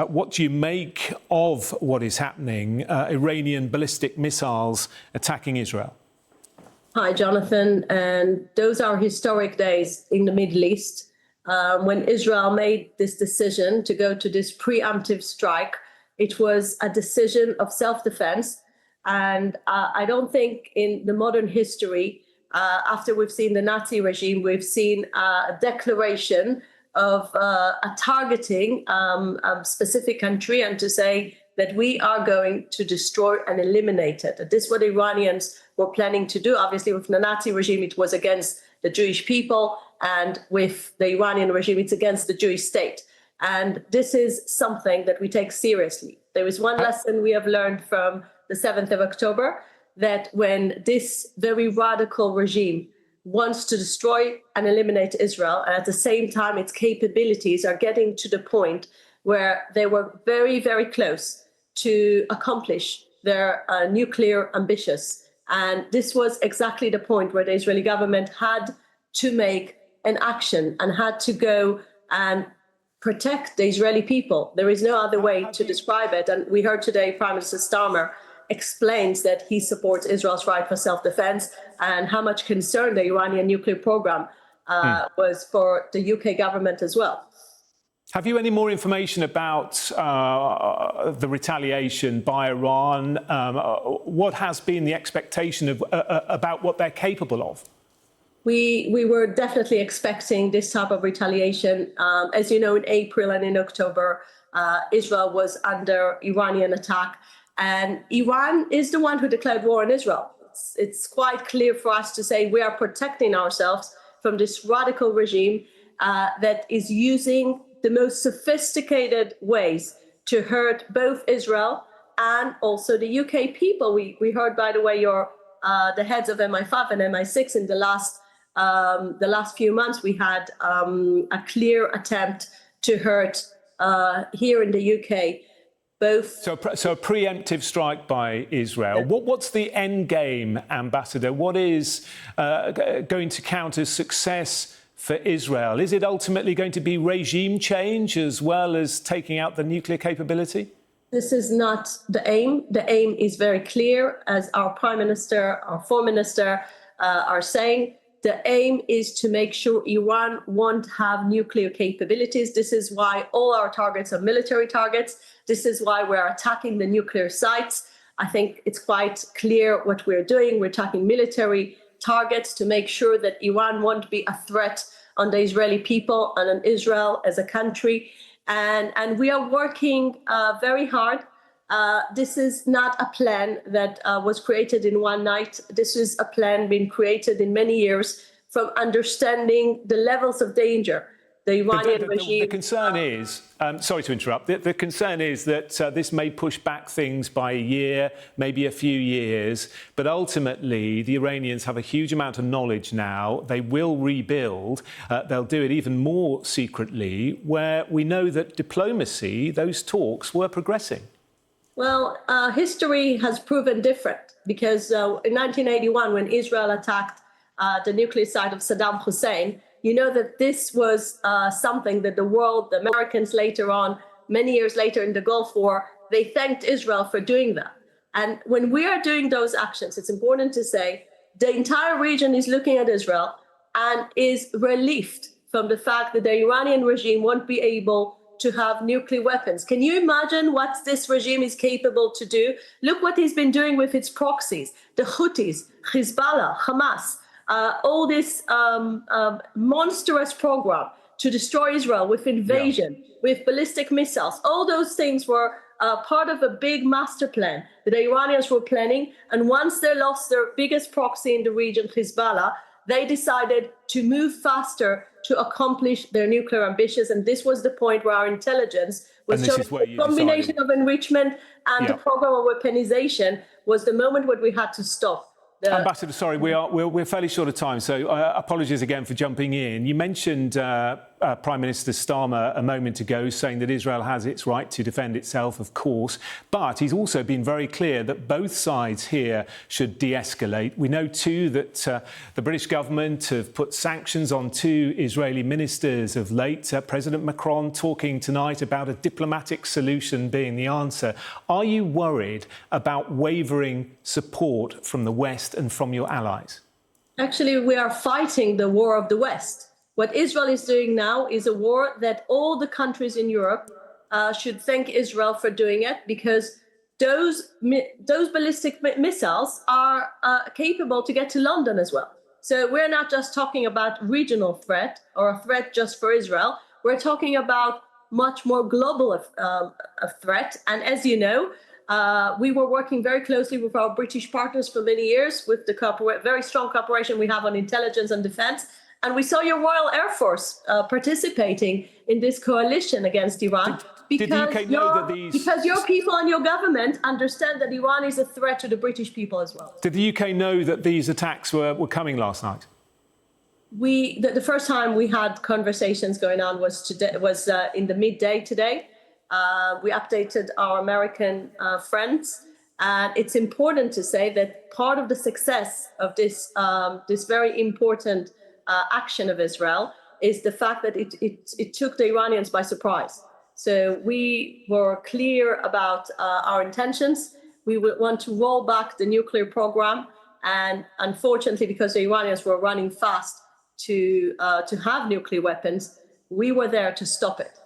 What do you make of what is happening, Iranian ballistic missiles attacking Israel? Hi, Jonathan. And those are historic days in the Middle East. When Israel made this decision to go to this preemptive strike, it was a decision of self-defense. And I don't think in the modern history, after we've seen the Nazi regime, we've seen a declaration of targeting a specific country and to say that we are going to destroy and eliminate it. This is what Iranians were planning to do. Obviously, with the Nazi regime, it was against the Jewish people. And with the Iranian regime, it's against the Jewish state. And this is something that we take seriously. There is one lesson we have learned from the 7th of October, that when this very radical regime wants to destroy and eliminate Israel, and at the same time its capabilities are getting to the point where they were very, very close to accomplish their nuclear ambitions. And this was exactly the point where the Israeli government had to make an action and had to go and protect the Israeli people. There is no other way to describe it. And we heard today Prime Minister Starmer explains that he supports Israel's right for self-defense and how much concern the Iranian nuclear program was for the UK government as well. Have you any more information about the retaliation by Iran? What has been the expectation of about what they're capable of? We were definitely expecting this type of retaliation. As you know, in April and in October, Israel was under Iranian attack. And Iran is the one who declared war on Israel. It's quite clear for us to say we are protecting ourselves from this radical regime that is using the most sophisticated ways to hurt both Israel and also the UK people. We heard, by the way, the heads of MI5 and MI6 in the last few months. We had a clear attempt to hurt here in the UK. Both. So a preemptive strike by Israel. What's the end game, Ambassador? What is going to count as success for Israel? Is it ultimately going to be regime change as well as taking out the nuclear capability? This is not the aim. The aim is very clear, as our Prime Minister, our Foreign Minister are saying. The aim is to make sure Iran won't have nuclear capabilities. This is why all our targets are military targets. This is why we're attacking the nuclear sites. I think it's quite clear what we're doing. We're attacking military targets to make sure that Iran won't be a threat on the Israeli people and on Israel as a country. And we are working very hard. This is not a plan that was created in one night. This is a plan being created in many years from understanding the levels of danger. The Iranian regime. The concern is, sorry to interrupt, the concern is that this may push back things by a year, maybe a few years, but ultimately the Iranians have a huge amount of knowledge now. They will rebuild. They'll do it even more secretly, where we know that diplomacy, those talks were progressing. Well, history has proven different because in 1981, when Israel attacked the nuclear site of Saddam Hussein, you know that this was something that the world, the Americans later on, many years later in the Gulf War, they thanked Israel for doing that. And when we are doing those actions, it's important to say the entire region is looking at Israel and is relieved from the fact that the Iranian regime won't be able to have nuclear weapons. Can you imagine what this regime is capable to do? Look what he's been doing with its proxies, the Houthis, Hezbollah, Hamas, all this monstrous program to destroy Israel with invasion, with ballistic missiles. All those things were part of a big master plan that the Iranians were planning. And once they lost their biggest proxy in the region, Hezbollah, they decided to move faster to accomplish their nuclear ambitions. And this was the point where our intelligence was showing the combination of enrichment and the program of weaponization was the moment when we had to stop. Ambassador, sorry, we're fairly short of time, so apologies again for jumping in. You mentioned Prime Minister Starmer a moment ago, saying that Israel has its right to defend itself, of course. But he's also been very clear that both sides here should de-escalate. We know, too, that the British government have put sanctions on 2 Israeli ministers of late. President Macron talking tonight about a diplomatic solution being the answer. Are you worried about wavering support from the West and from your allies? Actually, we are fighting the war of the West. What Israel is doing now is a war that all the countries in Europe should thank Israel for doing it, because those ballistic missiles are capable to get to London as well. So we're not just talking about regional threat or a threat just for Israel. We're talking about much more global a threat. And as you know, we were working very closely with our British partners for many years with the very strong cooperation we have on intelligence and defense. And we saw your Royal Air Force participating in this coalition against Iran because your people and your government understand that Iran is a threat to the British people as well. Did the UK know that these attacks were coming last night? The first time we had conversations going on was in the midday today. We updated our American friends, and it's important to say that part of the success of this very important action of Israel is the fact that it took the Iranians by surprise. So we were clear about our intentions. We would want to roll back the nuclear program, and unfortunately, because the Iranians were running fast to have nuclear weapons, we were there to stop it.